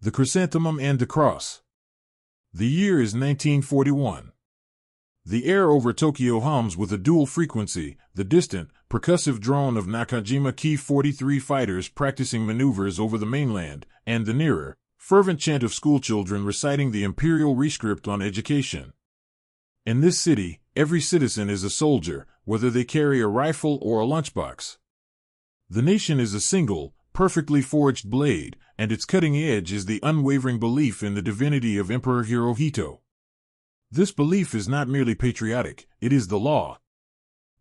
The Chrysanthemum and the Cross. The year is 1941. The air over Tokyo hums with a dual frequency, the distant, percussive drone of Nakajima Ki-43 fighters practicing maneuvers over the mainland, and the nearer, fervent chant of schoolchildren reciting the Imperial rescript on education. In this city, every citizen is a soldier, whether they carry a rifle or a lunchbox. The nation is a single, perfectly forged blade, and its cutting edge is the unwavering belief in the divinity of Emperor Hirohito. This belief is not merely patriotic, it is the law.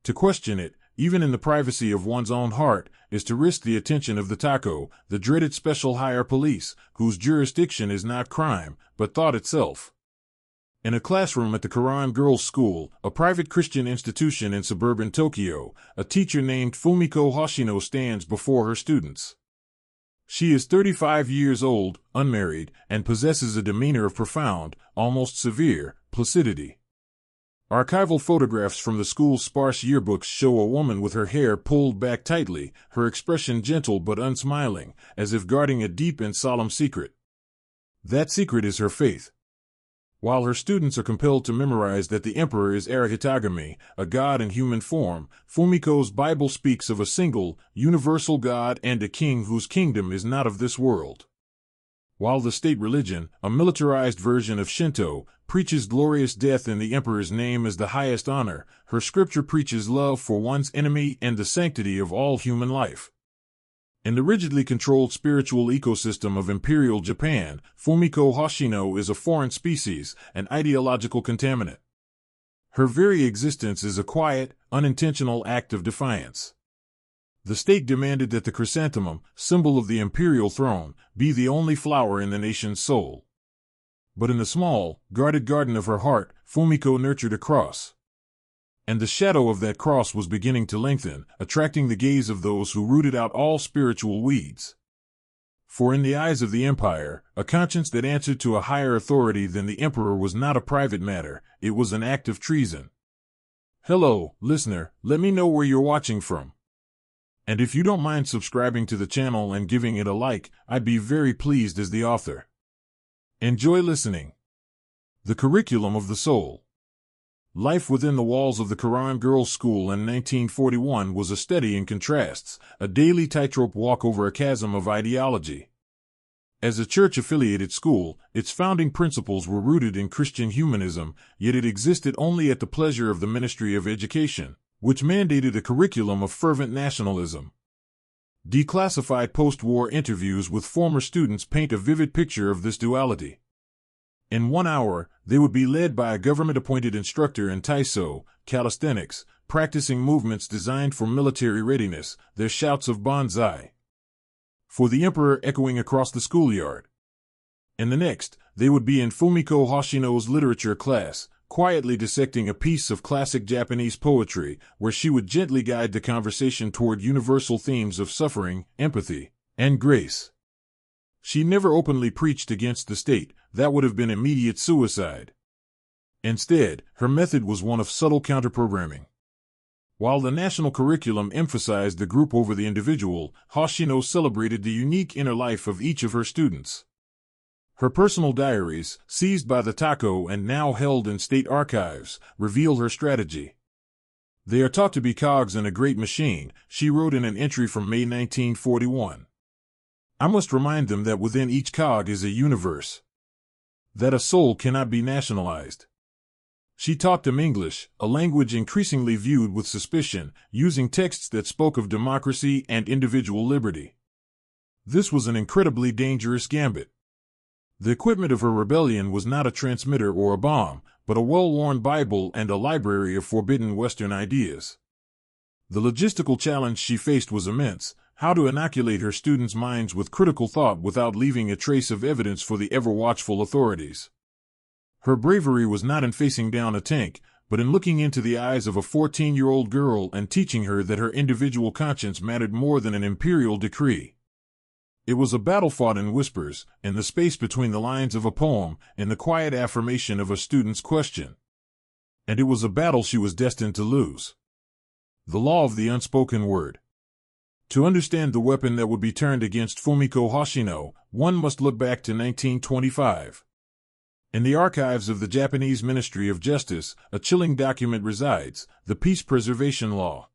To question it, even in the privacy of one's own heart, is to risk the attention of the Tokko, the dreaded special hire police, whose jurisdiction is not crime, but thought itself. In a classroom at the Koran Girls' School, a private Christian institution in suburban Tokyo, a teacher named Fumiko Hoshino stands before her students. She is 35 years old, unmarried, and possesses a demeanor of profound, almost severe, placidity. Archival photographs from the school's sparse yearbooks show a woman with her hair pulled back tightly, her expression gentle but unsmiling, as if guarding a deep and solemn secret. That secret is her faith. While her students are compelled to memorize that the emperor is Arahitagami, a god in human form, Fumiko's Bible speaks of a single, universal God and a king whose kingdom is not of this world. While the state religion, a militarized version of Shinto, preaches glorious death in the emperor's name as the highest honor, her scripture preaches love for one's enemy and the sanctity of all human life. In the rigidly controlled spiritual ecosystem of Imperial Japan, Fumiko Hoshino is a foreign species, an ideological contaminant. Her very existence is a quiet, unintentional act of defiance. The state demanded that the chrysanthemum, symbol of the imperial throne, be the only flower in the nation's soul. But in the small, guarded garden of her heart, Fumiko nurtured a cross. And the shadow of that cross was beginning to lengthen, attracting the gaze of those who rooted out all spiritual weeds. For in the eyes of the empire, a conscience that answered to a higher authority than the emperor was not a private matter, it was an act of treason. Hello, listener, let me know where you're watching from. And if you don't mind subscribing to the channel and giving it a like, I'd be very pleased as the author. Enjoy listening. The curriculum of the soul. Life within the walls of the Koran Girls' School in 1941 was a study in contrasts, a daily tightrope walk over a chasm of ideology. As a church-affiliated school, its founding principles were rooted in Christian humanism, yet it existed only at the pleasure of the Ministry of Education, which mandated a curriculum of fervent nationalism. Declassified post-war interviews with former students paint a vivid picture of this duality. In 1 hour, they would be led by a government-appointed instructor in Taiso, calisthenics, practicing movements designed for military readiness, their shouts of banzai for the emperor echoing across the schoolyard. In the next, they would be in Fumiko Hoshino's literature class, quietly dissecting a piece of classic Japanese poetry, where she would gently guide the conversation toward universal themes of suffering, empathy, and grace. She never openly preached against the state, that would have been immediate suicide. Instead, her method was one of subtle counterprogramming. While the national curriculum emphasized the group over the individual, Hoshino celebrated the unique inner life of each of her students. Her personal diaries, seized by the Tokko and now held in state archives, reveal her strategy. They are taught to be cogs in a great machine, she wrote in an entry from May 1941. I must remind them that within each cog is a universe. That a soul cannot be nationalized. She taught them English, a language increasingly viewed with suspicion, using texts that spoke of democracy and individual liberty. This was an incredibly dangerous gambit. The equipment of her rebellion was not a transmitter or a bomb, but a well-worn Bible and a library of forbidden Western ideas. The logistical challenge she faced was immense: how to inoculate her students' minds with critical thought without leaving a trace of evidence for the ever-watchful authorities. Her bravery was not in facing down a tank, but in looking into the eyes of a 14-year-old girl and teaching her that her individual conscience mattered more than an imperial decree. It was a battle fought in whispers, in the space between the lines of a poem, in the quiet affirmation of a student's question. And it was a battle she was destined to lose. The law of the unspoken word. To understand the weapon that would be turned against Fumiko Hoshino, one must look back to 1925. In the archives of the Japanese Ministry of Justice, a chilling document resides, the Peace Preservation Law.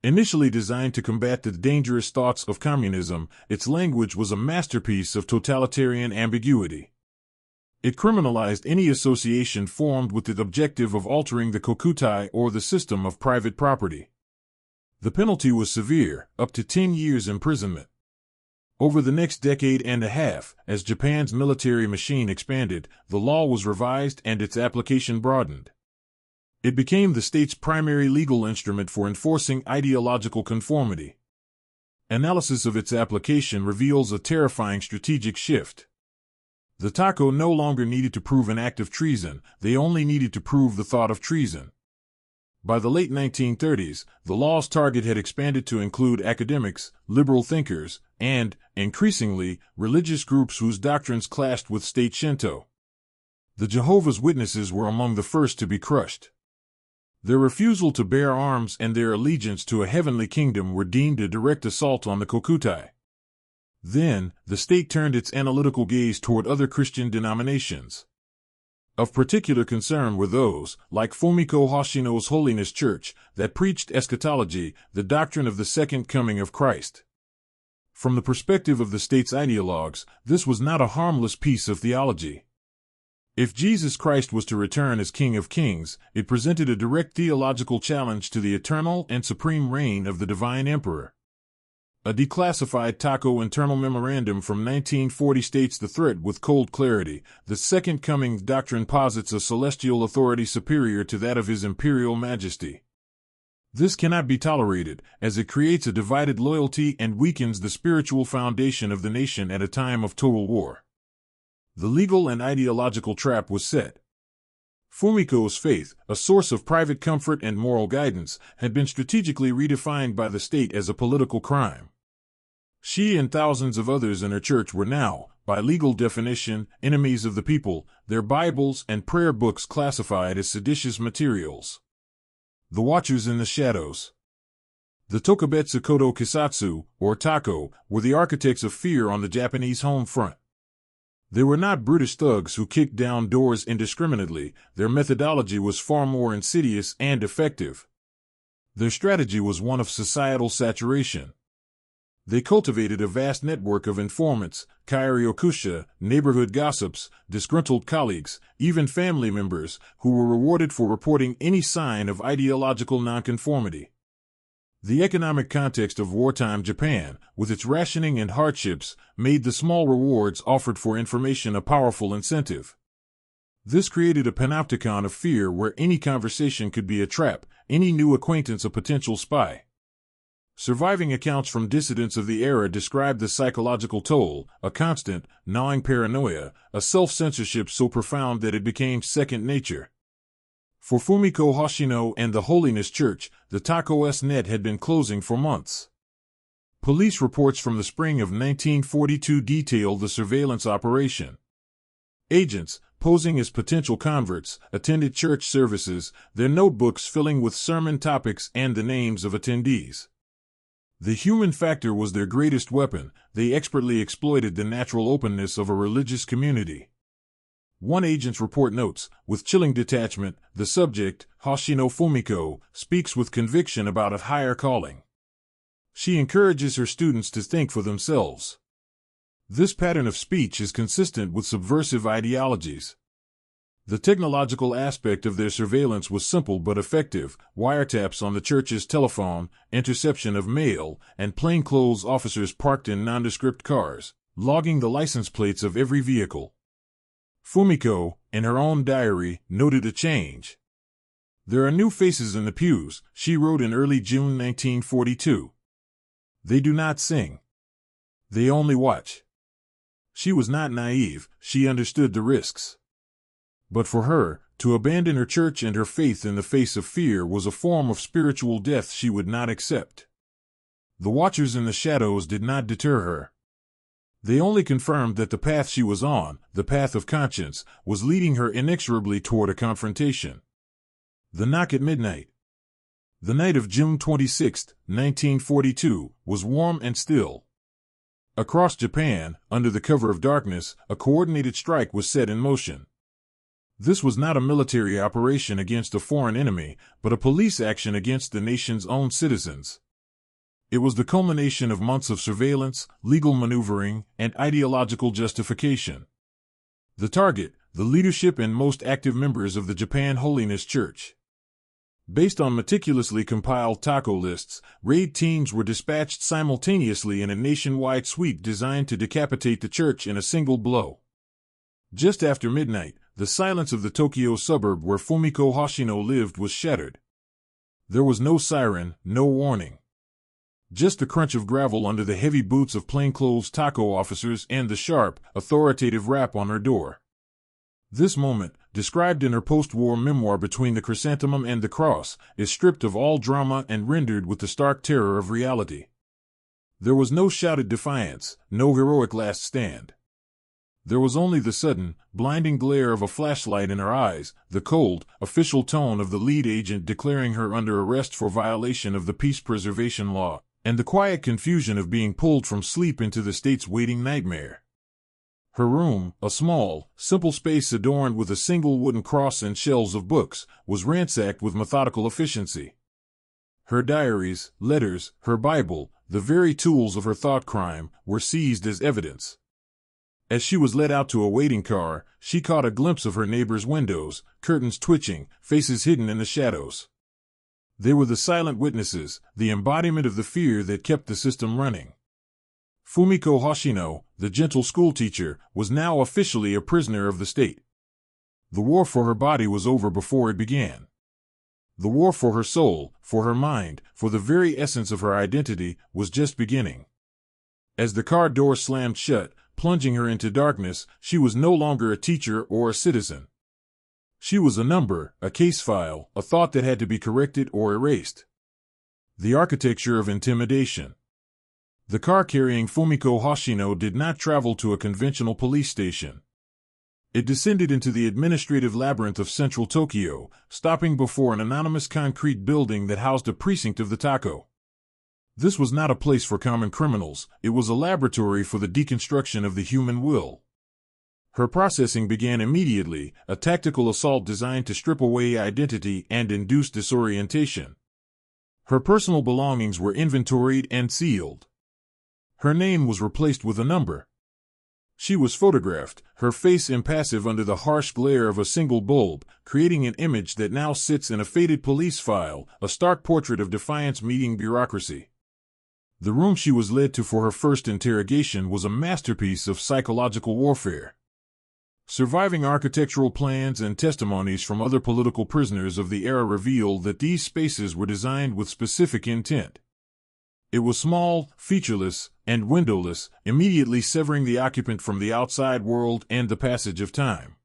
Initially designed to combat the dangerous thoughts of communism, its language was a masterpiece of totalitarian ambiguity. It criminalized any association formed with the objective of altering the Kokutai or the system of private property. The penalty was severe, up to 10 years imprisonment. Over the next decade and a half, as Japan's military machine expanded, the law was revised and its application broadened. It became the state's primary legal instrument for enforcing ideological conformity. Analysis of its application reveals a terrifying strategic shift. The Tokko no longer needed to prove an act of treason, they only needed to prove the thought of treason. By the late 1930s, the law's target had expanded to include academics, liberal thinkers, and, increasingly, religious groups whose doctrines clashed with state Shinto. The Jehovah's Witnesses were among the first to be crushed. Their refusal to bear arms and their allegiance to a heavenly kingdom were deemed a direct assault on the Kokutai. Then, the state turned its analytical gaze toward other Christian denominations. Of particular concern were those, like Fumiko Hoshino's Holiness Church, that preached eschatology, the doctrine of the second coming of Christ. From the perspective of the state's ideologues, this was not a harmless piece of theology. If Jesus Christ was to return as King of Kings, it presented a direct theological challenge to the eternal and supreme reign of the divine emperor. A declassified Tokko internal memorandum from 1940 states the threat with cold clarity. The Second Coming doctrine posits a celestial authority superior to that of His Imperial Majesty. This cannot be tolerated, as it creates a divided loyalty and weakens the spiritual foundation of the nation at a time of total war. The legal and ideological trap was set. Fumiko's faith, a source of private comfort and moral guidance, had been strategically redefined by the state as a political crime. She and thousands of others in her church were now, by legal definition, enemies of the people, their Bibles and prayer books classified as seditious materials. The Watchers in the Shadows. The Tokubetsu Kodo Kisatsu, or Tokko, were the architects of fear on the Japanese home front. They were not brutish thugs who kicked down doors indiscriminately. Their methodology was far more insidious and effective. Their strategy was one of societal saturation. They cultivated a vast network of informants, kairyokusha, neighborhood gossips, disgruntled colleagues, even family members, who were rewarded for reporting any sign of ideological nonconformity. The economic context of wartime Japan, with its rationing and hardships, made the small rewards offered for information a powerful incentive. This created a panopticon of fear where any conversation could be a trap, any new acquaintance a potential spy. Surviving accounts from dissidents of the era describe the psychological toll, a constant, gnawing paranoia, a self-censorship so profound that it became second nature. For Fumiko Hoshino and the Holiness Church, the Tokko's net had been closing for months. Police reports from the spring of 1942 detail the surveillance operation. Agents, posing as potential converts, attended church services, their notebooks filling with sermon topics and the names of attendees. The human factor was their greatest weapon. They expertly exploited the natural openness of a religious community. One agent's report notes, with chilling detachment, the subject, Hoshino Fumiko, speaks with conviction about a higher calling. She encourages her students to think for themselves. This pattern of speech is consistent with subversive ideologies. The technological aspect of their surveillance was simple but effective: wiretaps on the church's telephone, interception of mail, and plainclothes officers parked in nondescript cars, logging the license plates of every vehicle. Fumiko, in her own diary, noted a change. "There are new faces in the pews," she wrote in early June 1942. "They do not sing. They only watch." She was not naive, she understood the risks. But for her, to abandon her church and her faith in the face of fear was a form of spiritual death she would not accept. The Watchers in the Shadows did not deter her. They only confirmed that the path she was on, the path of conscience, was leading her inexorably toward a confrontation. The knock at midnight. The night of June 26, 1942, was warm and still. Across Japan, under the cover of darkness, a coordinated strike was set in motion. This was not a military operation against a foreign enemy, but a police action against the nation's own citizens. It was the culmination of months of surveillance, legal maneuvering, and ideological justification. The target, the leadership and most active members of the Japan Holiness Church. Based on meticulously compiled Tokko lists, raid teams were dispatched simultaneously in a nationwide sweep designed to decapitate the church in a single blow. Just after midnight, the silence of the Tokyo suburb where Fumiko Hoshino lived was shattered. There was no siren, no warning. Just the crunch of gravel under the heavy boots of plainclothes Tokko officers and the sharp, authoritative rap on her door. This moment, described in her post-war memoir Between the Chrysanthemum and the Cross, is stripped of all drama and rendered with the stark terror of reality. There was no shouted defiance, no heroic last stand. There was only the sudden, blinding glare of a flashlight in her eyes, the cold, official tone of the lead agent declaring her under arrest for violation of the peace preservation law, and the quiet confusion of being pulled from sleep into the state's waiting nightmare. Her room, a small, simple space adorned with a single wooden cross and shelves of books, was ransacked with methodical efficiency. Her diaries, letters, her Bible, the very tools of her thought crime, were seized as evidence. As she was led out to a waiting car, she caught a glimpse of her neighbor's windows, curtains twitching, faces hidden in the shadows. They were the silent witnesses, the embodiment of the fear that kept the system running. Fumiko Hoshino, the gentle schoolteacher, was now officially a prisoner of the state. The war for her body was over before it began. The war for her soul, for her mind, for the very essence of her identity, was just beginning. As the car door slammed shut, plunging her into darkness, she was no longer a teacher or a citizen. She was a number, a case file, a thought that had to be corrected or erased. The architecture of intimidation. The car carrying Fumiko Hoshino did not travel to a conventional police station. It descended into the administrative labyrinth of central Tokyo, stopping before an anonymous concrete building that housed a precinct of the Tokko. This was not a place for common criminals, it was a laboratory for the deconstruction of the human will. Her processing began immediately, a tactical assault designed to strip away identity and induce disorientation. Her personal belongings were inventoried and sealed. Her name was replaced with a number. She was photographed, her face impassive under the harsh glare of a single bulb, creating an image that now sits in a faded police file, a stark portrait of defiance meeting bureaucracy. The room she was led to for her first interrogation was a masterpiece of psychological warfare. Surviving architectural plans and testimonies from other political prisoners of the era reveal that these spaces were designed with specific intent. It was small, featureless, and windowless, immediately severing the occupant from the outside world and the passage of time.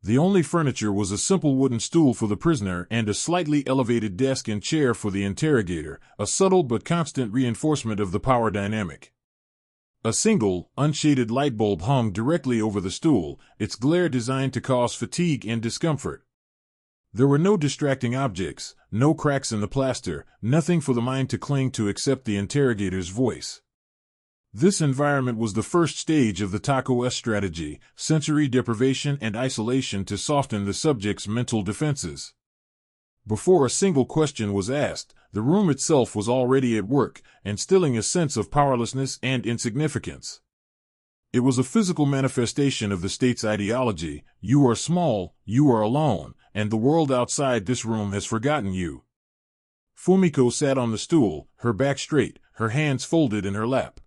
The only furniture was a simple wooden stool for the prisoner and a slightly elevated desk and chair for the interrogator, a subtle but constant reinforcement of the power dynamic. A single, unshaded light bulb hung directly over the stool, its glare designed to cause fatigue and discomfort. There were no distracting objects, no cracks in the plaster, nothing for the mind to cling to except the interrogator's voice. This environment was the first stage of the Tokko's strategy, sensory deprivation and isolation to soften the subject's mental defenses. Before a single question was asked, the room itself was already at work, instilling a sense of powerlessness and insignificance. It was a physical manifestation of the state's ideology: you are small, you are alone, and the world outside this room has forgotten you. Fumiko sat on the stool, her back straight, her hands folded in her lap.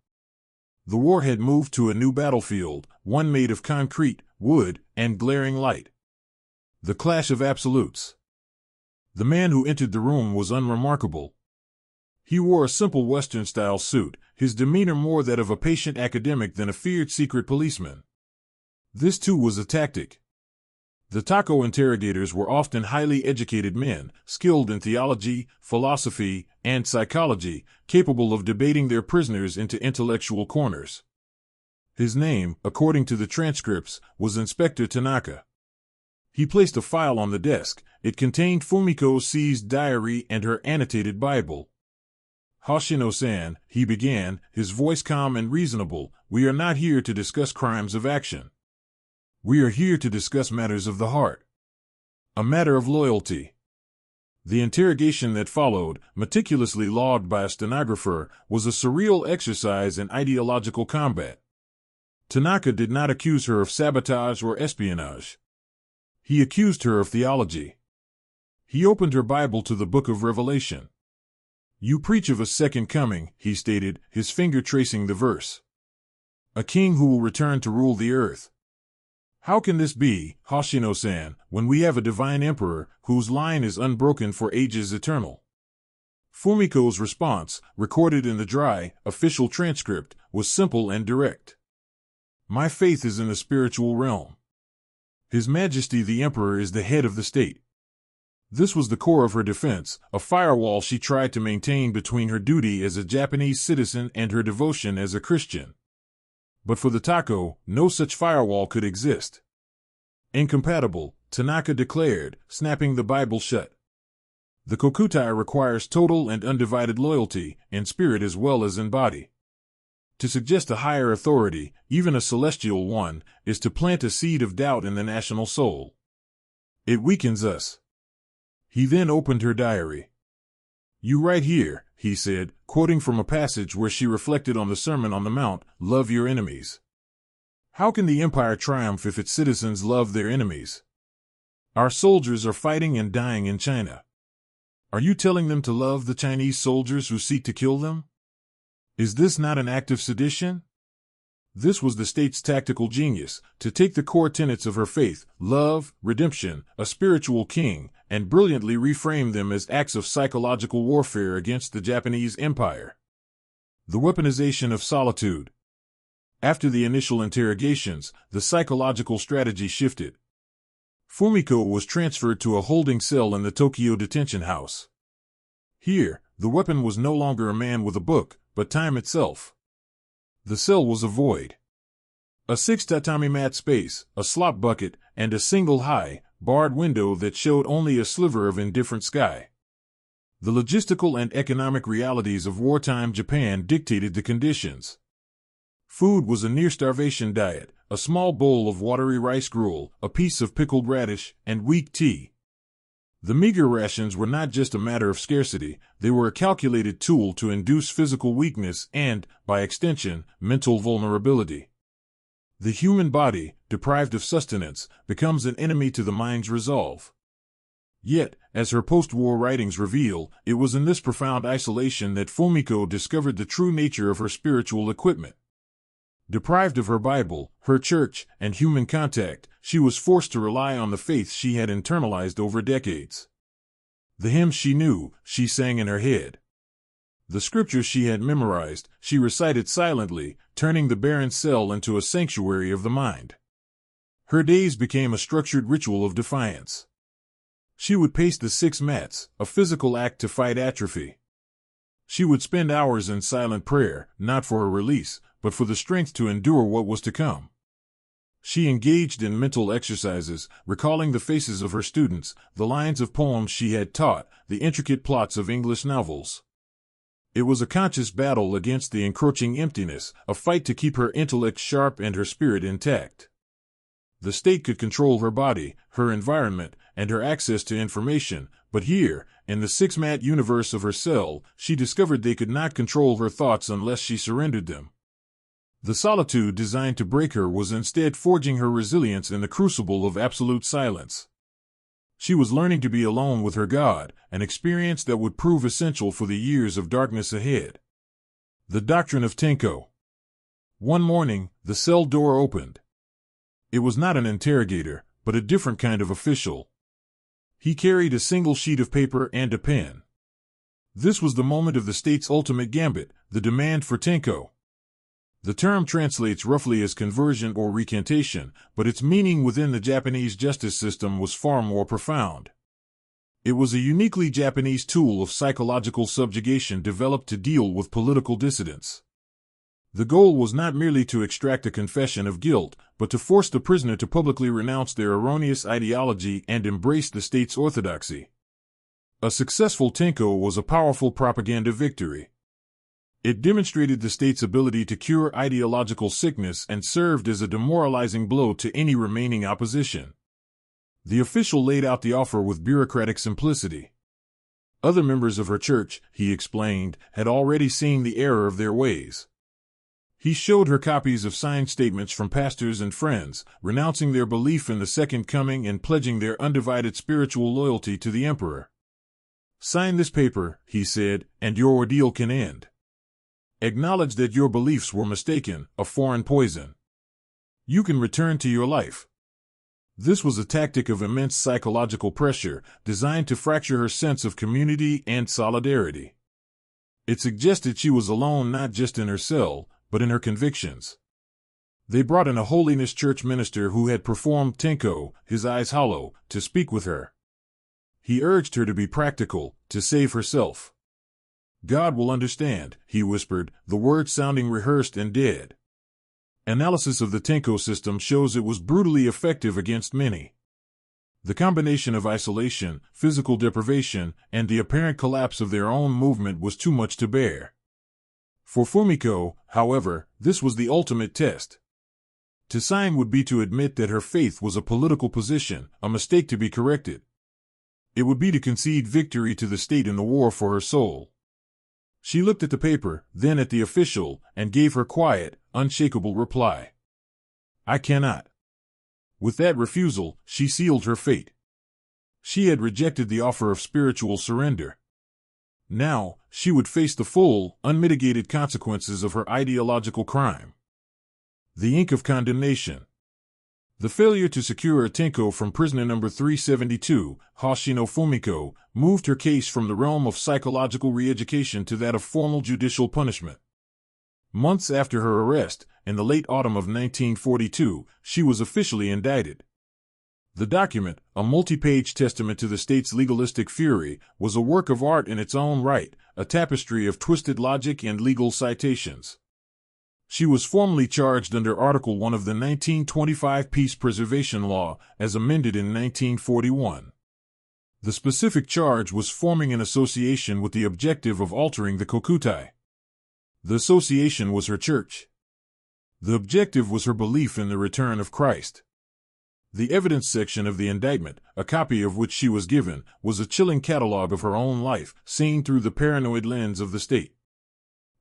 The war had moved to a new battlefield, one made of concrete, wood, and glaring light. The clash of absolutes. The man who entered the room was unremarkable. He wore a simple Western-style suit, his demeanor more that of a patient academic than a feared secret policeman. This too was a tactic. The Tokko interrogators were often highly educated men, skilled in theology, philosophy, and psychology, capable of debating their prisoners into intellectual corners. His name, according to the transcripts, was Inspector Tanaka. He placed a file on the desk, it contained Fumiko's seized diary and her annotated Bible. "Hoshino-san," he began, his voice calm and reasonable, "we are not here to discuss crimes of action. We are here to discuss matters of the heart. A matter of loyalty." The interrogation that followed, meticulously logged by a stenographer, was a surreal exercise in ideological combat. Tanaka did not accuse her of sabotage or espionage. He accused her of theology. He opened her Bible to the Book of Revelation. "You preach of a second coming," he stated, his finger tracing the verse. "A king who will return to rule the earth. How can this be, Hoshino-san, when we have a divine emperor whose line is unbroken for ages eternal?" Fumiko's response, recorded in the dry, official transcript, was simple and direct. "My faith is in the spiritual realm. His Majesty the Emperor is the head of the state." This was the core of her defense, a firewall she tried to maintain between her duty as a Japanese citizen and her devotion as a Christian. But for the Tokko, no such firewall could exist. "Incompatible," Tanaka declared, snapping the Bible shut. "The Kokutai requires total and undivided loyalty, in spirit as well as in body. To suggest a higher authority, even a celestial one, is to plant a seed of doubt in the national soul. It weakens us." He then opened her diary. "You write here," he said, quoting from a passage where she reflected on the Sermon on the Mount, "Love your enemies." How can the empire triumph if its citizens love their enemies? Our soldiers are fighting and dying in China. Are you telling them to love the Chinese soldiers who seek to kill them? Is this not an act of sedition? This was the state's tactical genius, to take the core tenets of her faith, love, redemption, a spiritual king, and brilliantly reframe them as acts of psychological warfare against the Japanese Empire. The weaponization of solitude. After the initial interrogations, the psychological strategy shifted. Fumiko was transferred to a holding cell in the Tokyo detention house. Here, the weapon was no longer a man with a book, but time itself. The cell was a void. A 6-tatami mat space, a slop bucket, and a single high, barred window that showed only a sliver of indifferent sky. The logistical and economic realities of wartime Japan dictated the conditions. Food was a near-starvation diet, a small bowl of watery rice gruel, a piece of pickled radish, and weak tea. The meager rations were not just a matter of scarcity, they were a calculated tool to induce physical weakness and, by extension, mental vulnerability. The human body, deprived of sustenance, becomes an enemy to the mind's resolve. Yet, as her post-war writings reveal, it was in this profound isolation that Fumiko discovered the true nature of her spiritual equipment. Deprived of her Bible, her church, and human contact, she was forced to rely on the faith she had internalized over decades. The hymns she knew, she sang in her head. The scriptures she had memorized, she recited silently, turning the barren cell into a sanctuary of the mind. Her days became a structured ritual of defiance. She would pace the 6 mats, a physical act to fight atrophy. She would spend hours in silent prayer, not for her release, but for the strength to endure what was to come. She engaged in mental exercises, recalling the faces of her students, the lines of poems she had taught, the intricate plots of English novels. It was a conscious battle against the encroaching emptiness, a fight to keep her intellect sharp and her spirit intact. The state could control her body, her environment, and her access to information, but here, in the 6-mat universe of her cell, she discovered they could not control her thoughts unless she surrendered them. The solitude designed to break her was instead forging her resilience in the crucible of absolute silence. She was learning to be alone with her God, an experience that would prove essential for the years of darkness ahead. The doctrine of Tokko. One morning, the cell door opened. It was not an interrogator, but a different kind of official. He carried a single sheet of paper and a pen. This was the moment of the state's ultimate gambit, the demand for Tokko. The term translates roughly as conversion or recantation, but its meaning within the Japanese justice system was far more profound. It was a uniquely Japanese tool of psychological subjugation developed to deal with political dissidents. The goal was not merely to extract a confession of guilt, but to force the prisoner to publicly renounce their erroneous ideology and embrace the state's orthodoxy. A successful Tokko was a powerful propaganda victory. It demonstrated the state's ability to cure ideological sickness and served as a demoralizing blow to any remaining opposition. The official laid out the offer with bureaucratic simplicity. Other members of her church, he explained, had already seen the error of their ways. He showed her copies of signed statements from pastors and friends, renouncing their belief in the Second Coming and pledging their undivided spiritual loyalty to the Emperor. "Sign this paper," he said, "and your ordeal can end. Acknowledge that your beliefs were mistaken, a foreign poison. You can return to your life." This was a tactic of immense psychological pressure, designed to fracture her sense of community and solidarity. It suggested she was alone not just in her cell, but in her convictions. They brought in a holiness church minister who had performed Tokko, his eyes hollow, to speak with her. He urged her to be practical, to save herself. "God will understand," he whispered, the words sounding rehearsed and dead. Analysis of the Tokko system shows it was brutally effective against many. The combination of isolation, physical deprivation, and the apparent collapse of their own movement was too much to bear. For Fumiko, however, this was the ultimate test. To sign would be to admit that her faith was a political position, a mistake to be corrected. It would be to concede victory to the state in the war for her soul. She looked at the paper, then at the official, and gave her quiet, unshakable reply. "I cannot." With that refusal, she sealed her fate. She had rejected the offer of spiritual surrender. Now, she would face the full, unmitigated consequences of her ideological crime. The ink of condemnation. The failure to secure a Tokko from prisoner number 372, Hoshino Fumiko, moved her case from the realm of psychological re-education to that of formal judicial punishment. Months after her arrest, in the late autumn of 1942, she was officially indicted. The document, a multi-page testament to the state's legalistic fury, was a work of art in its own right, a tapestry of twisted logic and legal citations. She was formally charged under Article 1 of the 1925 Peace Preservation Law, as amended in 1941. The specific charge was forming an association with the objective of altering the Kokutai. The association was her church. The objective was her belief in the return of Christ. The evidence section of the indictment, a copy of which she was given, was a chilling catalogue of her own life, seen through the paranoid lens of the state.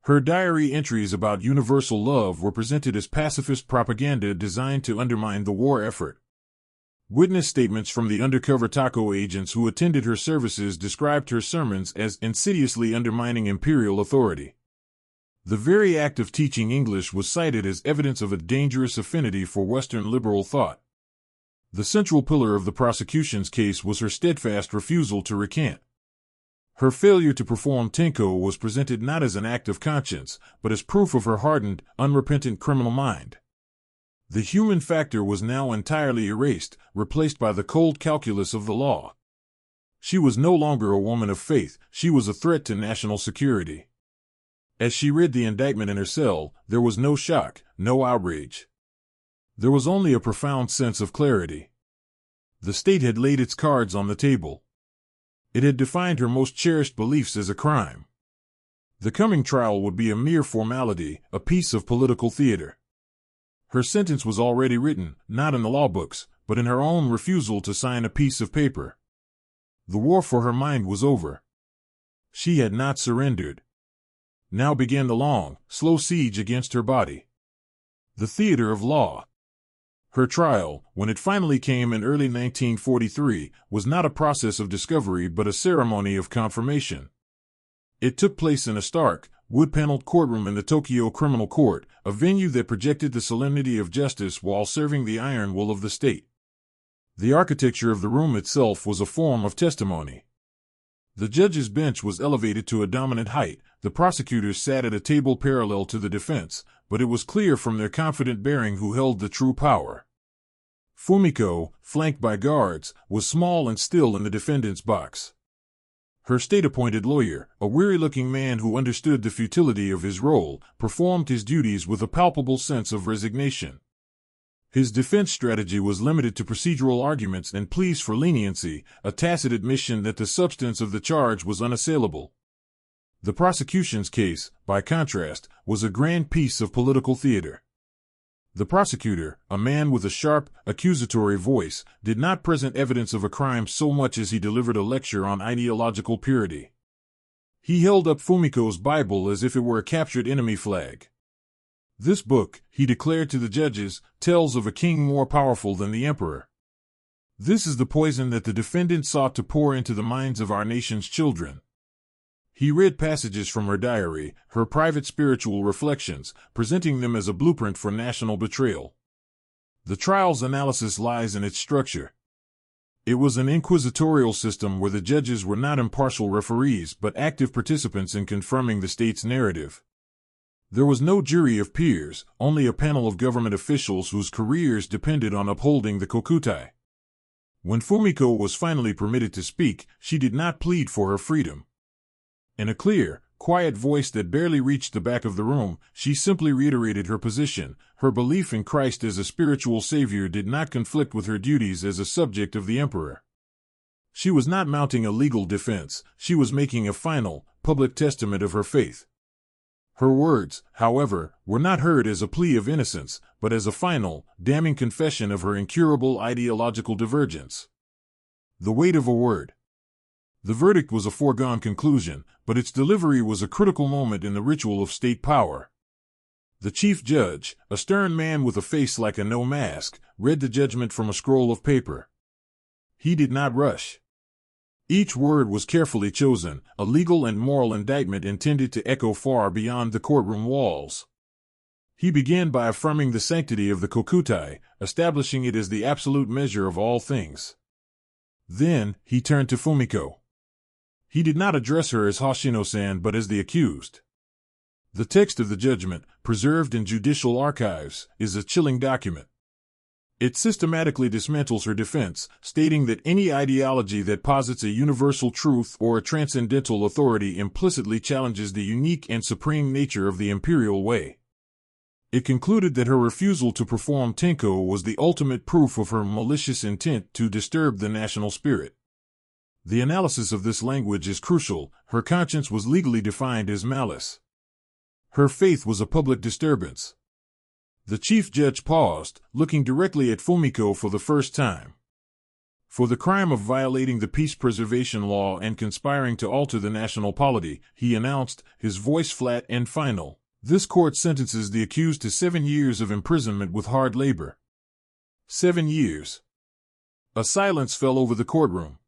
Her diary entries about universal love were presented as pacifist propaganda designed to undermine the war effort. Witness statements from the undercover Tokko agents who attended her services described her sermons as insidiously undermining imperial authority. The very act of teaching English was cited as evidence of a dangerous affinity for Western liberal thought. The central pillar of the prosecution's case was her steadfast refusal to recant. Her failure to perform Tokko was presented not as an act of conscience, but as proof of her hardened, unrepentant criminal mind. The human factor was now entirely erased, replaced by the cold calculus of the law. She was no longer a woman of faith, she was a threat to national security. As she read the indictment in her cell, there was no shock, no outrage. There was only a profound sense of clarity. The state had laid its cards on the table. It had defined her most cherished beliefs as a crime. The coming trial would be a mere formality, a piece of political theater. Her sentence was already written, not in the law books, but in her own refusal to sign a piece of paper. The war for her mind was over. She had not surrendered. Now began the long, slow siege against her body. The theater of law. Her trial, when it finally came in early 1943, was not a process of discovery but a ceremony of confirmation. It took place in a stark, wood-paneled courtroom in the Tokyo Criminal Court, a venue that projected the solemnity of justice while serving the iron will of the state. The architecture of the room itself was a form of testimony. The judge's bench was elevated to a dominant height, the prosecutors sat at a table parallel to the defense, but it was clear from their confident bearing who held the true power. Fumiko, flanked by guards, was small and still in the defendant's box. Her state-appointed lawyer, a weary-looking man who understood the futility of his role, performed his duties with a palpable sense of resignation. His defense strategy was limited to procedural arguments and pleas for leniency, a tacit admission that the substance of the charge was unassailable. The prosecution's case, by contrast, was a grand piece of political theater. The prosecutor, a man with a sharp, accusatory voice, did not present evidence of a crime so much as he delivered a lecture on ideological purity. He held up Fumiko's Bible as if it were a captured enemy flag. This book, he declared to the judges, tells of a king more powerful than the emperor. This is the poison that the defendant sought to pour into the minds of our nation's children. He read passages from her diary, her private spiritual reflections, presenting them as a blueprint for national betrayal. The trial's analysis lies in its structure. It was an inquisitorial system where the judges were not impartial referees but active participants in confirming the state's narrative. There was no jury of peers, only a panel of government officials whose careers depended on upholding the Kokutai. When Fumiko was finally permitted to speak, she did not plead for her freedom. In a clear, quiet voice that barely reached the back of the room, she simply reiterated her position. Her belief in Christ as a spiritual savior did not conflict with her duties as a subject of the emperor. She was not mounting a legal defense, she was making a final, public testament of her faith. Her words, however, were not heard as a plea of innocence, but as a final, damning confession of her incurable ideological divergence. The weight of a word. The verdict was a foregone conclusion, but its delivery was a critical moment in the ritual of state power. The chief judge, a stern man with a face like a no mask, read the judgment from a scroll of paper. He did not rush. Each word was carefully chosen, a legal and moral indictment intended to echo far beyond the courtroom walls. He began by affirming the sanctity of the Kokutai, establishing it as the absolute measure of all things. Then, he turned to Fumiko. He did not address her as Hoshino-san but as the accused. The text of the judgment, preserved in judicial archives, is a chilling document. It systematically dismantles her defense, stating that any ideology that posits a universal truth or a transcendental authority implicitly challenges the unique and supreme nature of the Imperial way. It concluded that her refusal to perform Tokko was the ultimate proof of her malicious intent to disturb the national spirit. The analysis of this language is crucial. Her conscience was legally defined as malice. Her faith was a public disturbance. The chief judge paused, looking directly at Fumiko for the first time. For the crime of violating the peace preservation law and conspiring to alter the national polity, he announced, his voice flat and final, this court sentences the accused to 7 years of imprisonment with hard labor. 7 years. A silence fell over the courtroom.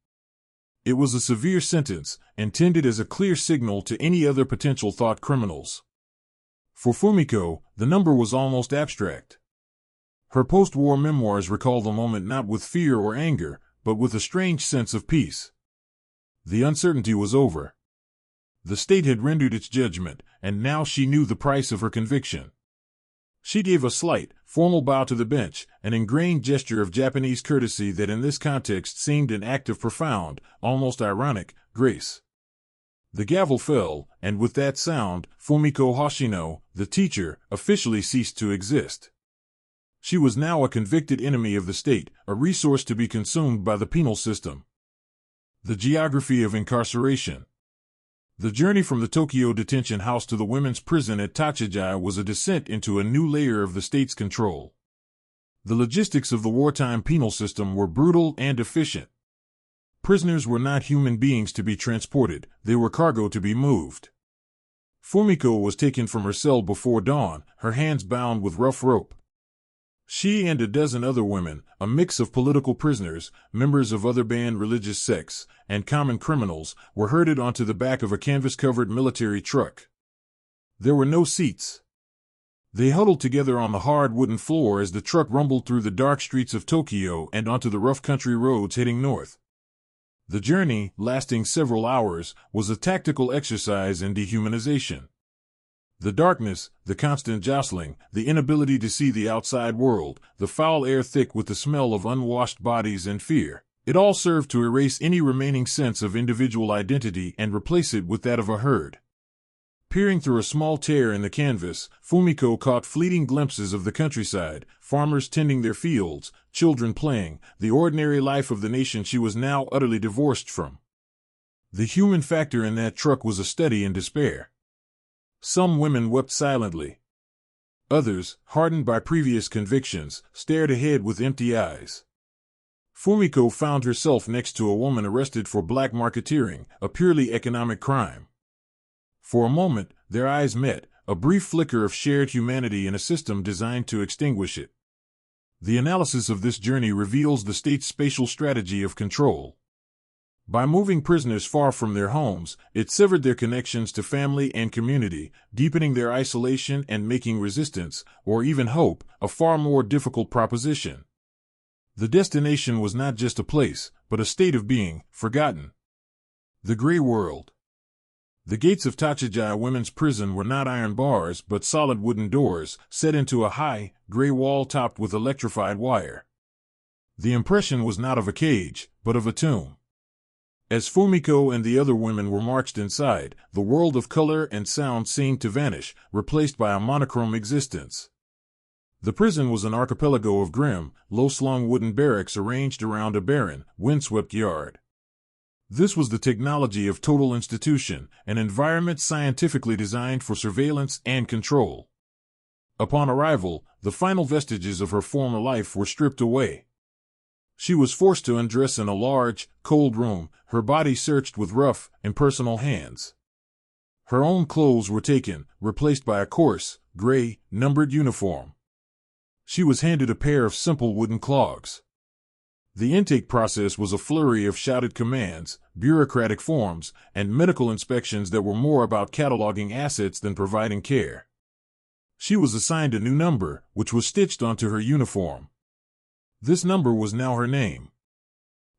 It was a severe sentence, intended as a clear signal to any other potential thought criminals. For Fumiko, the number was almost abstract. Her post-war memoirs recall the moment not with fear or anger, but with a strange sense of peace. The uncertainty was over. The state had rendered its judgment, and now she knew the price of her conviction. She gave a slight, formal bow to the bench, an ingrained gesture of Japanese courtesy that in this context seemed an act of profound, almost ironic, grace. The gavel fell, and with that sound, Fumiko Hoshino, the teacher, officially ceased to exist. She was now a convicted enemy of the state, a resource to be consumed by the penal system. The geography of incarceration. The journey from the Tokyo detention house to the women's prison at Tachijai was a descent into a new layer of the state's control. The logistics of the wartime penal system were brutal and efficient. Prisoners were not human beings to be transported, they were cargo to be moved. Fumiko was taken from her cell before dawn, her hands bound with rough rope. She and a dozen other women, a mix of political prisoners, members of other banned religious sects, and common criminals, were herded onto the back of a canvas-covered military truck. There were no seats. They huddled together on the hard wooden floor as the truck rumbled through the dark streets of Tokyo and onto the rough country roads heading north. The journey, lasting several hours, was a tactical exercise in dehumanization. The darkness, the constant jostling, the inability to see the outside world, the foul air thick with the smell of unwashed bodies and fear. It all served to erase any remaining sense of individual identity and replace it with that of a herd. Peering through a small tear in the canvas, Fumiko caught fleeting glimpses of the countryside, farmers tending their fields, children playing, the ordinary life of the nation she was now utterly divorced from. The human factor in that truck was a study in despair. Some women wept silently. Others, hardened by previous convictions, stared ahead with empty eyes. Fumiko found herself next to a woman arrested for black marketeering, a purely economic crime. For a moment, their eyes met, a brief flicker of shared humanity in a system designed to extinguish it. The analysis of this journey reveals the state's spatial strategy of control. By moving prisoners far from their homes, it severed their connections to family and community, deepening their isolation and making resistance, or even hope, a far more difficult proposition. The destination was not just a place, but a state of being, forgotten. The Gray World. The gates of Tachijai Women's Prison were not iron bars but solid wooden doors, set into a high, gray wall topped with electrified wire. The impression was not of a cage, but of a tomb. As Fumiko and the other women were marched inside, the world of color and sound seemed to vanish, replaced by a monochrome existence. The prison was an archipelago of grim, low-slung wooden barracks arranged around a barren, windswept yard. This was the technology of total institution, an environment scientifically designed for surveillance and control. Upon arrival, the final vestiges of her former life were stripped away. She was forced to undress in a large, cold room, her body searched with rough, impersonal hands. Her own clothes were taken, replaced by a coarse, gray, numbered uniform. She was handed a pair of simple wooden clogs. The intake process was a flurry of shouted commands, bureaucratic forms, and medical inspections that were more about cataloging assets than providing care. She was assigned a new number, which was stitched onto her uniform. This number was now her name.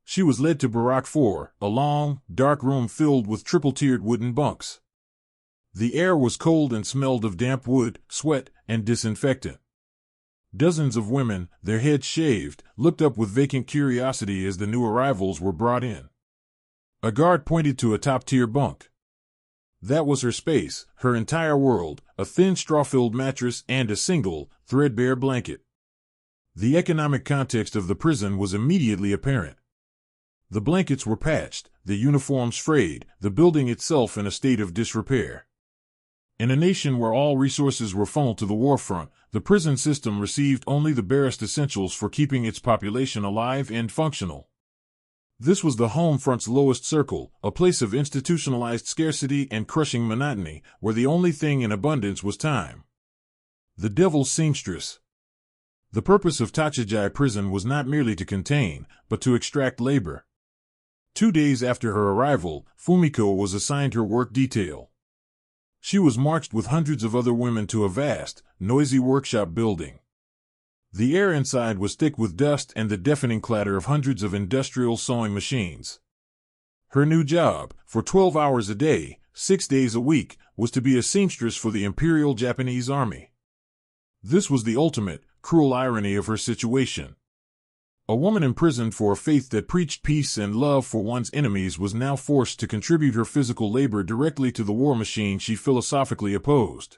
She was led to Barack 4, a long, dark room filled with triple-tiered wooden bunks. The air was cold and smelled of damp wood, sweat, and disinfectant. Dozens of women, their heads shaved, looked up with vacant curiosity as the new arrivals were brought in. A guard pointed to a top-tier bunk. That was her space, her entire world, a thin straw-filled mattress and a single, threadbare blanket. The economic context of the prison was immediately apparent. The blankets were patched, the uniforms frayed, the building itself in a state of disrepair. In a nation where all resources were funneled to the war front, the prison system received only the barest essentials for keeping its population alive and functional. This was the home front's lowest circle, a place of institutionalized scarcity and crushing monotony, where the only thing in abundance was time. The devil's seamstress. The purpose of Tachijai prison was not merely to contain, but to extract labor. 2 days after her arrival, Fumiko was assigned her work detail. She was marched with hundreds of other women to a vast, noisy workshop building. The air inside was thick with dust and the deafening clatter of hundreds of industrial sewing machines. Her new job, for 12 hours a day, 6 days a week, was to be a seamstress for the Imperial Japanese Army. This was the ultimate, cruel irony of her situation. A woman imprisoned for a faith that preached peace and love for one's enemies was now forced to contribute her physical labor directly to the war machine she philosophically opposed.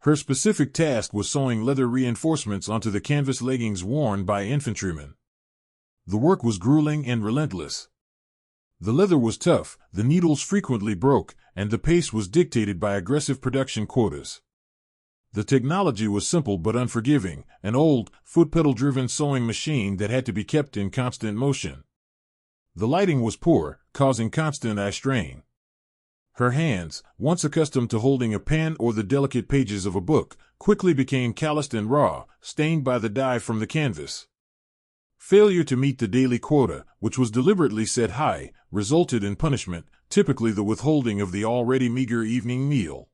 Her specific task was sewing leather reinforcements onto the canvas leggings worn by infantrymen. The work was grueling and relentless. The leather was tough, the needles frequently broke, and the pace was dictated by aggressive production quotas. The technology was simple but unforgiving, an old, foot-pedal-driven sewing machine that had to be kept in constant motion. The lighting was poor, causing constant eye strain. Her hands, once accustomed to holding a pen or the delicate pages of a book, quickly became calloused and raw, stained by the dye from the canvas. Failure to meet the daily quota, which was deliberately set high, resulted in punishment, typically the withholding of the already meager evening meal.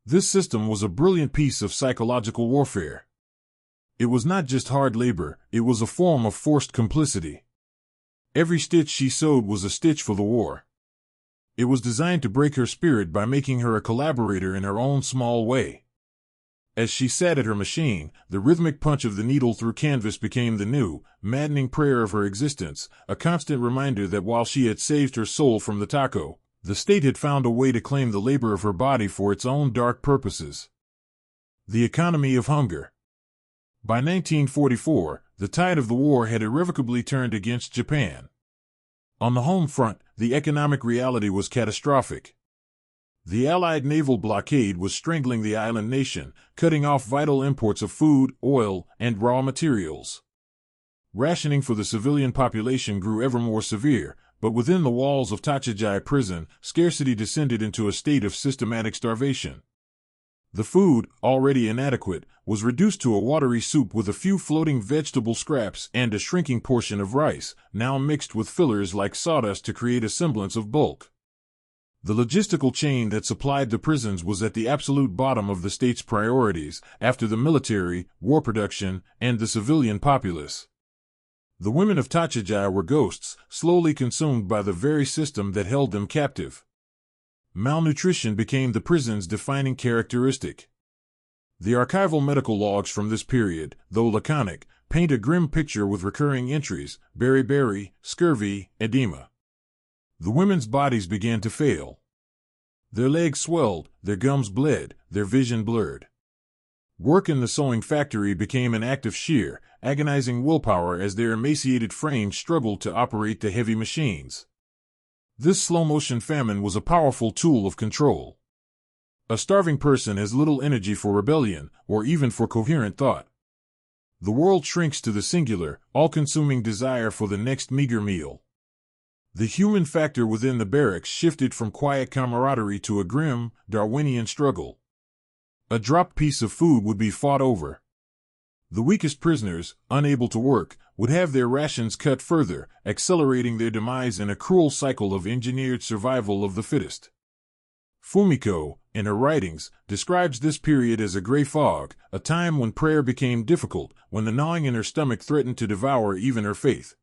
This system was a brilliant piece of psychological warfare. It was not just hard labor, it was a form of forced complicity. Every stitch she sewed was a stitch for the war. It was designed to break her spirit by making her a collaborator in her own small way. As she sat at her machine, the rhythmic punch of the needle through canvas became the new, maddening prayer of her existence, a constant reminder that while she had saved her soul from the Tokko, the state had found a way to claim the labor of her body for its own dark purposes. The economy of hunger. By 1944, the tide of the war had irrevocably turned against Japan. On the home front, the economic reality was catastrophic. The Allied naval blockade was strangling the island nation, cutting off vital imports of food, oil, and raw materials. Rationing for the civilian population grew ever more severe, but within the walls of Totalitarian prison, scarcity descended into a state of systematic starvation. The food, already inadequate, was reduced to a watery soup with a few floating vegetable scraps and a shrinking portion of rice, now mixed with fillers like sawdust to create a semblance of bulk. The logistical chain that supplied the prisons was at the absolute bottom of the state's priorities, after the military, war production, and the civilian populace. The women of Totalitarian were ghosts, slowly consumed by the very system that held them captive. Malnutrition became the prison's defining characteristic. The archival medical logs from this period, though laconic, paint a grim picture with recurring entries: beriberi, scurvy, edema. The women's bodies began to fail. Their legs swelled, their gums bled, their vision blurred. Work in the sewing factory became an act of sheer, agonizing willpower as their emaciated frames struggled to operate the heavy machines. This slow-motion famine was a powerful tool of control. A starving person has little energy for rebellion, or even for coherent thought. The world shrinks to the singular, all-consuming desire for the next meager meal. The human factor within the barracks shifted from quiet camaraderie to a grim, Darwinian struggle. A dropped piece of food would be fought over. The weakest prisoners, unable to work, would have their rations cut further, accelerating their demise in a cruel cycle of engineered survival of the fittest. Fumiko, in her writings, describes this period as a gray fog, a time when prayer became difficult, when the gnawing in her stomach threatened to devour even her faith.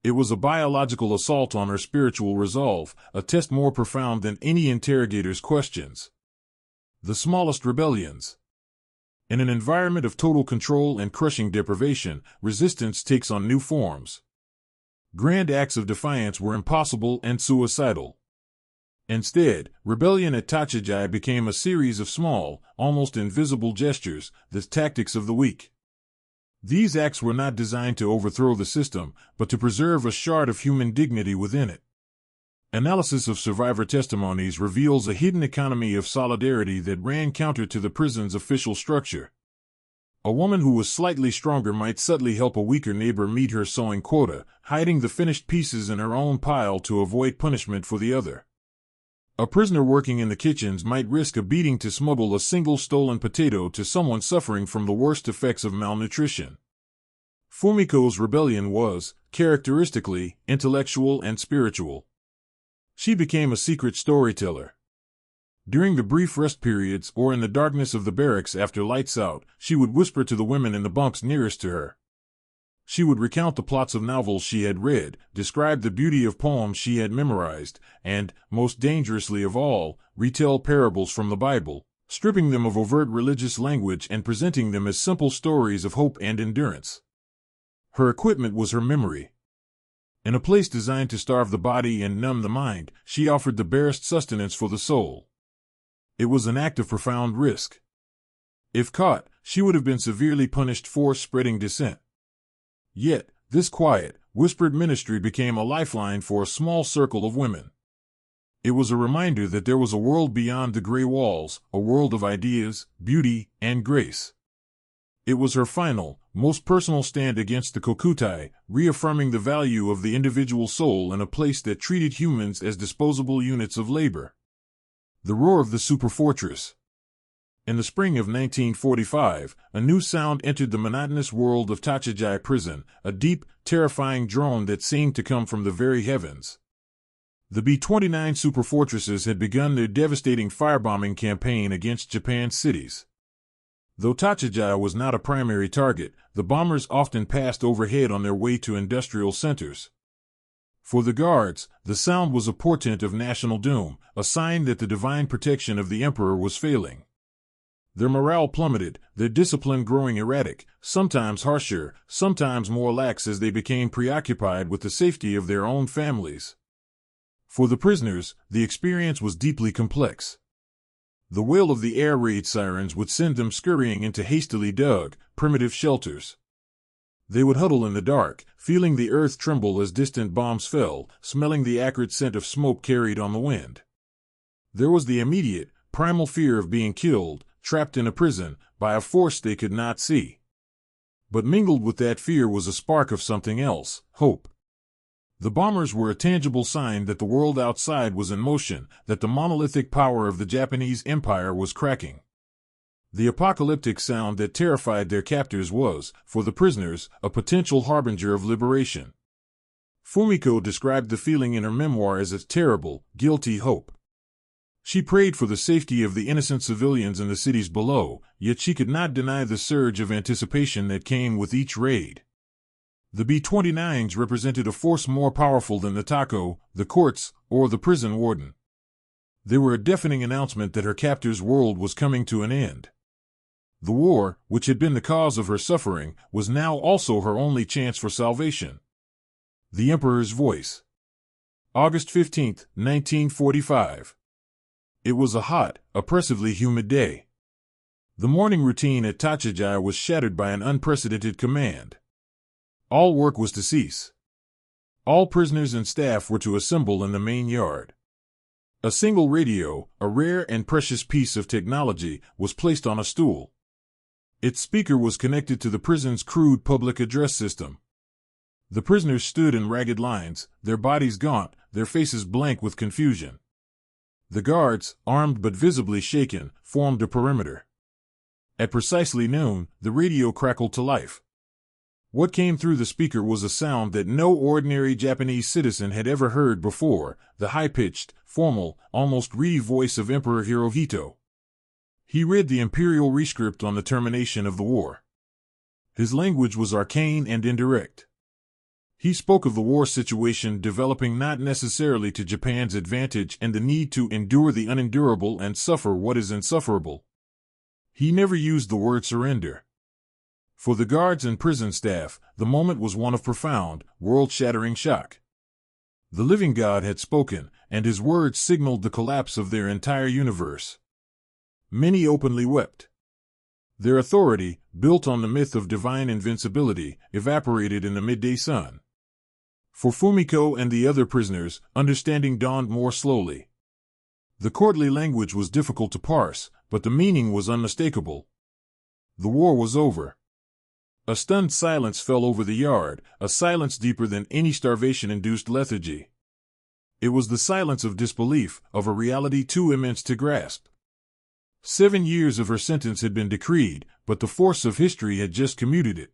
It was a biological assault on her spiritual resolve, a test more profound than any interrogator's questions. The smallest rebellions. In an environment of total control and crushing deprivation, resistance takes on new forms. Grand acts of defiance were impossible and suicidal. Instead, rebellion at Totalitarian became a series of small, almost invisible gestures, the tactics of the weak. These acts were not designed to overthrow the system, but to preserve a shard of human dignity within it. Analysis of survivor testimonies reveals a hidden economy of solidarity that ran counter to the prison's official structure. A woman who was slightly stronger might subtly help a weaker neighbor meet her sewing quota, hiding the finished pieces in her own pile to avoid punishment for the other. A prisoner working in the kitchens might risk a beating to smuggle a single stolen potato to someone suffering from the worst effects of malnutrition. Fumiko's rebellion was, characteristically, intellectual and spiritual. She became a secret storyteller. During the brief rest periods or in the darkness of the barracks after lights out, she would whisper to the women in the bunks nearest to her. She would recount the plots of novels she had read, describe the beauty of poems she had memorized, and, most dangerously of all, retell parables from the Bible, stripping them of overt religious language and presenting them as simple stories of hope and endurance. Her equipment was her memory. In a place designed to starve the body and numb the mind, she offered the barest sustenance for the soul. It was an act of profound risk. If caught, she would have been severely punished for spreading dissent. Yet, this quiet, whispered ministry became a lifeline for a small circle of women. It was a reminder that there was a world beyond the gray walls, a world of ideas, beauty, and grace. It was her final, most personal stand against the Kokutai, reaffirming the value of the individual soul in a place that treated humans as disposable units of labor. The roar of the superfortress. In the spring of 1945, a new sound entered the monotonous world of Totalitarian prison, a deep, terrifying drone that seemed to come from the very heavens. The B-29 superfortresses had begun their devastating firebombing campaign against Japan's cities. Though Totalitarian was not a primary target, the bombers often passed overhead on their way to industrial centers. For the guards, the sound was a portent of national doom, a sign that the divine protection of the emperor was failing. Their morale plummeted, their discipline growing erratic, sometimes harsher, sometimes more lax as they became preoccupied with the safety of their own families. For the prisoners, the experience was deeply complex. The wail of the air raid sirens would send them scurrying into hastily dug, primitive shelters. They would huddle in the dark, feeling the earth tremble as distant bombs fell, smelling the acrid scent of smoke carried on the wind. There was the immediate, primal fear of being killed, trapped in a prison, by a force they could not see. But mingled with that fear was a spark of something else, hope. The bombers were a tangible sign that the world outside was in motion, that the monolithic power of the Japanese Empire was cracking. The apocalyptic sound that terrified their captors was, for the prisoners, a potential harbinger of liberation. Fumiko described the feeling in her memoir as a terrible, guilty hope. She prayed for the safety of the innocent civilians in the cities below, yet she could not deny the surge of anticipation that came with each raid. The B-29s represented a force more powerful than the Tokko, the courts, or the prison warden. They were a deafening announcement that her captor's world was coming to an end. The war, which had been the cause of her suffering, was now also her only chance for salvation. The Emperor's Voice. August 15, 1945. It was a hot, oppressively humid day. The morning routine at Totalitarianism was shattered by an unprecedented command. All work was to cease. All prisoners and staff were to assemble in the main yard. A single radio, a rare and precious piece of technology, was placed on a stool. Its speaker was connected to the prison's crude public address system. The prisoners stood in ragged lines, their bodies gaunt, their faces blank with confusion. The guards, armed but visibly shaken, formed a perimeter. At precisely noon, the radio crackled to life. What came through the speaker was a sound that no ordinary Japanese citizen had ever heard before, the high-pitched, formal, almost reedy voice of Emperor Hirohito. He read the Imperial rescript on the termination of the war. His language was arcane and indirect. He spoke of the war situation developing not necessarily to Japan's advantage and the need to endure the unendurable and suffer what is insufferable. He never used the word surrender. For the guards and prison staff, the moment was one of profound, world-shattering shock. The living God had spoken, and his words signaled the collapse of their entire universe. Many openly wept. Their authority, built on the myth of divine invincibility, evaporated in the midday sun. For Fumiko and the other prisoners, understanding dawned more slowly. The courtly language was difficult to parse, but the meaning was unmistakable. The war was over. A stunned silence fell over the yard, a silence deeper than any starvation-induced lethargy. It was the silence of disbelief, of a reality too immense to grasp. 7 years of her sentence had been decreed, but the force of history had just commuted it.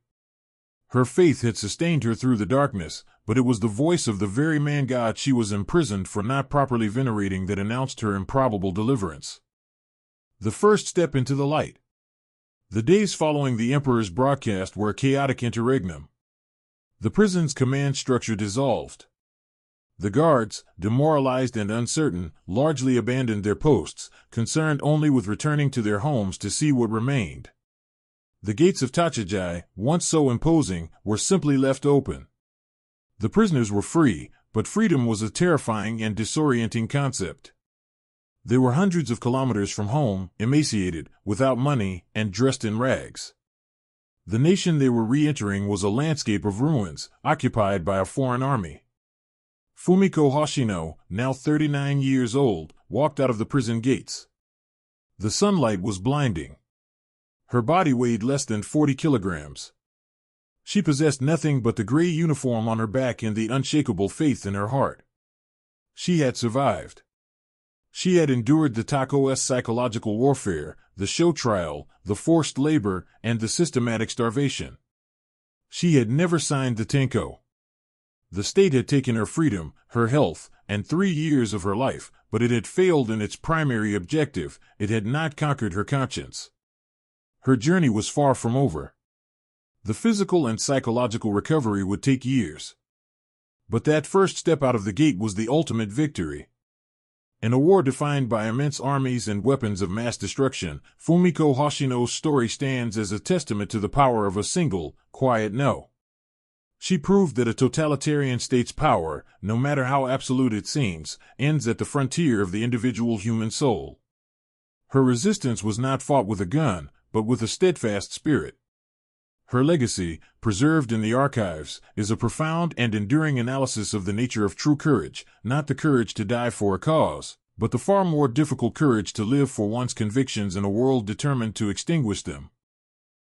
Her faith had sustained her through the darkness, but it was the voice of the very man-God she was imprisoned for not properly venerating that announced her improbable deliverance. The first step into the light. The days following the Emperor's broadcast were a chaotic interregnum. The prison's command structure dissolved. The guards, demoralized and uncertain, largely abandoned their posts, concerned only with returning to their homes to see what remained. The gates of Totalitarianism, once so imposing, were simply left open. The prisoners were free, but freedom was a terrifying and disorienting concept. They were hundreds of kilometers from home, emaciated, without money, and dressed in rags. The nation they were re-entering was a landscape of ruins, occupied by a foreign army. Fumiko Hoshino, now 39 years old, walked out of the prison gates. The sunlight was blinding. Her body weighed less than 40 kilograms. She possessed nothing but the gray uniform on her back and the unshakable faith in her heart. She had survived. She had endured the Tokko's psychological warfare, the show trial, the forced labor, and the systematic starvation. She had never signed the Tokko. The state had taken her freedom, her health, and 3 years of her life, but it had failed in its primary objective. It had not conquered her conscience. Her journey was far from over. The physical and psychological recovery would take years. But that first step out of the gate was the ultimate victory. In a war defined by immense armies and weapons of mass destruction, Fumiko Hoshino's story stands as a testament to the power of a single, quiet no. She proved that a totalitarian state's power, no matter how absolute it seems, ends at the frontier of the individual human soul. Her resistance was not fought with a gun, but with a steadfast spirit. Her legacy, preserved in the archives, is a profound and enduring analysis of the nature of true courage, not the courage to die for a cause, but the far more difficult courage to live for one's convictions in a world determined to extinguish them.